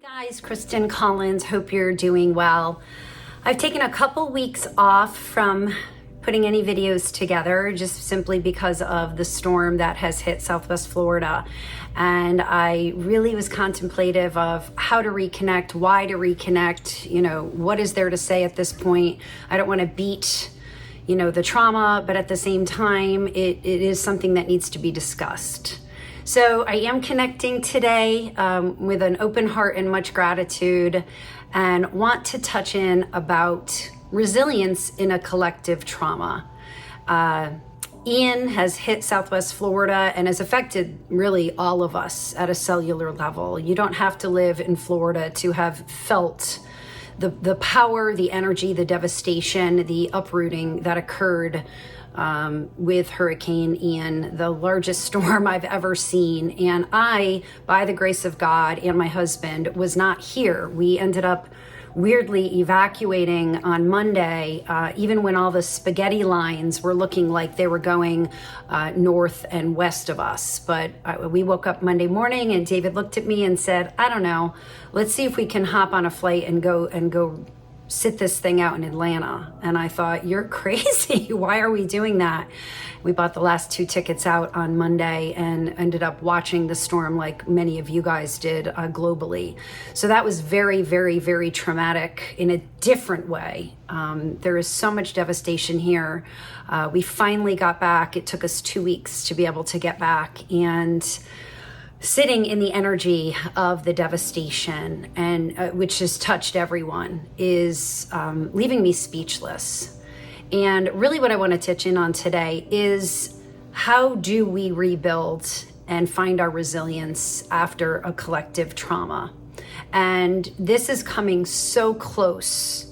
Guys, Kristen Collins, hope you're doing well. I've taken a couple weeks off from putting any videos together just simply because of the storm that has hit Southwest Florida. And I really was contemplative of how to reconnect, why to reconnect, what is there to say at this point. I don't want to beat, the trauma, but at the same time, it is something that needs to be discussed. So I am connecting today with an open heart and much gratitude, and want to touch in about resilience in a collective trauma. Ian has hit Southwest Florida and has affected really all of us at a cellular level. You don't have to live in Florida to have felt the power, the energy, the devastation, the uprooting that occurred with Hurricane Ian, the largest storm I've ever seen. And I, by the grace of God and my husband, was not here. We ended up weirdly evacuating on Monday, even when all the spaghetti lines were looking like they were going north and west of us. But we woke up Monday morning and David looked at me and said, I don't know, let's see if we can hop on a flight and go sit this thing out in Atlanta. And I thought, you're crazy. Why are we doing that? We bought the last 2 tickets out on Monday and ended up watching the storm like many of you guys did globally. So that was very, very, very traumatic in a different way. There is so much devastation here. We finally got back. It took us 2 weeks to be able to get back, and sitting in the energy of the devastation, and which has touched everyone, is leaving me speechless. And really what I want to touch in on today is, how do we rebuild and find our resilience after a collective trauma? And this is coming so close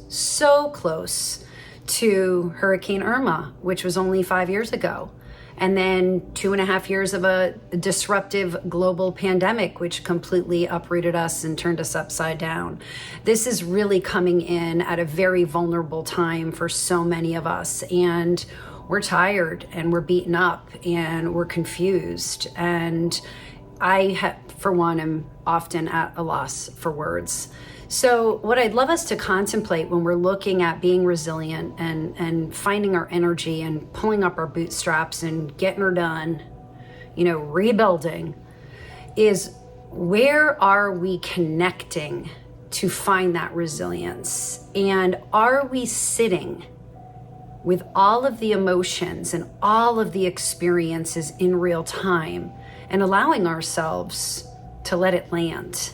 to Hurricane Irma, which was only 5 years ago. And then 2.5 years of a disruptive global pandemic, which completely uprooted us and turned us upside down. This is really coming in at a very vulnerable time for so many of us. And we're tired and we're beaten up and we're confused. And I, for one, am often at a loss for words. So what I'd love us to contemplate when we're looking at being resilient and finding our energy and pulling up our bootstraps and getting her done, rebuilding, is, where are we connecting to find that resilience? And are we sitting with all of the emotions and all of the experiences in real time and allowing ourselves to let it land?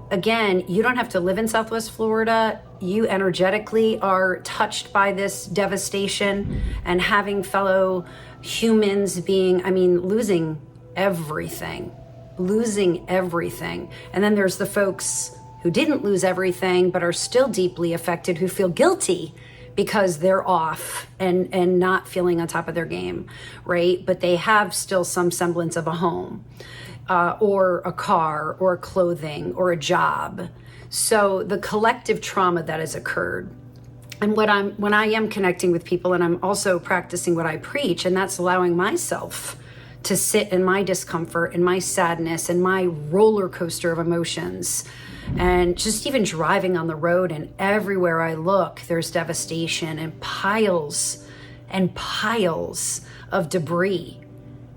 Again, you don't have to live in Southwest Florida. You energetically are touched by this devastation, and having fellow humans losing everything. And then there's the folks who didn't lose everything, but are still deeply affected, who feel guilty because they're off and not feeling on top of their game, right? But they have still some semblance of a home. Or a car, or clothing, or a job. So the collective trauma that has occurred, and when I am connecting with people, and I'm also practicing what I preach, and that's allowing myself to sit in my discomfort and my sadness and my roller coaster of emotions. And just even driving on the road, and everywhere I look, there's devastation and piles of debris.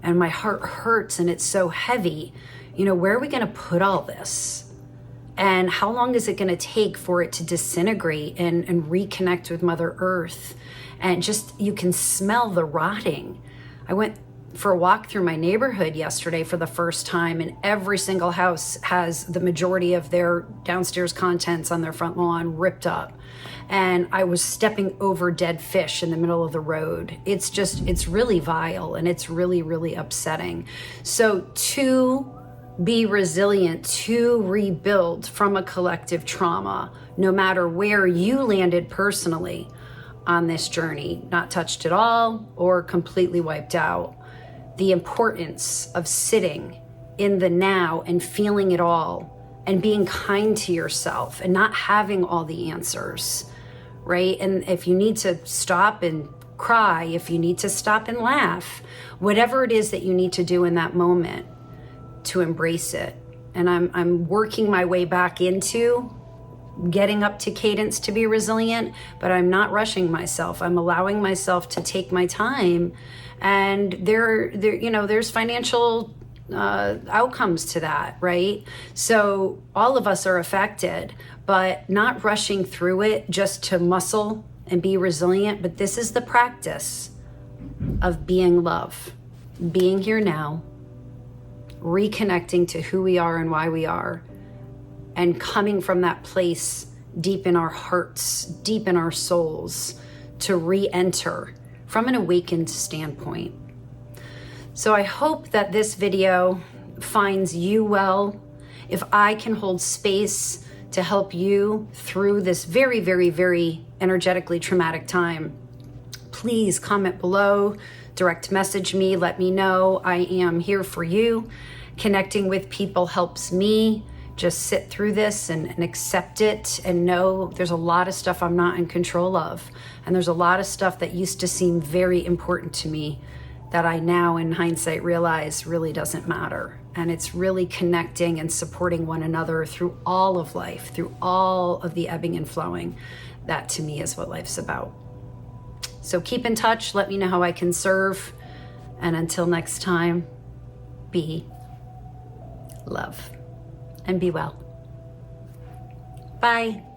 And my heart hurts and it's so heavy. Where are we going to put all this? And how long is it going to take for it to disintegrate and reconnect with Mother Earth? And just, you can smell the rotting. I went for a walk through my neighborhood yesterday for the first time, and every single house has the majority of their downstairs contents on their front lawn ripped up. And I was stepping over dead fish in the middle of the road. It's really vile, and it's really, really upsetting. So to be resilient, to rebuild from a collective trauma, no matter where you landed personally on this journey, not touched at all or completely wiped out, the importance of sitting in the now and feeling it all and being kind to yourself and not having all the answers, right? And if you need to stop and cry, if you need to stop and laugh, whatever it is that you need to do in that moment, to embrace it and I'm working my way back into getting up to cadence to be resilient, but I'm not rushing myself. I'm allowing myself to take my time, and there's financial outcomes to that, right? So all of us are affected, but not rushing through it just to muscle and be resilient. But this is the practice of being love, being here now, reconnecting to who we are and why we are, and coming from that place deep in our hearts, deep in our souls, to re-enter from an awakened standpoint. So I hope that this video finds you well. If I can hold space to help you through this very, very, very energetically traumatic time, please comment below, direct message me, let me know. I am here for you. Connecting with people helps me just sit through this and accept it, and know there's a lot of stuff I'm not in control of. And there's a lot of stuff that used to seem very important to me that I now in hindsight realize really doesn't matter. And it's really connecting and supporting one another through all of life, through all of the ebbing and flowing. That to me is what life's about. So keep in touch, let me know how I can serve. And until next time, be love and be well. Bye.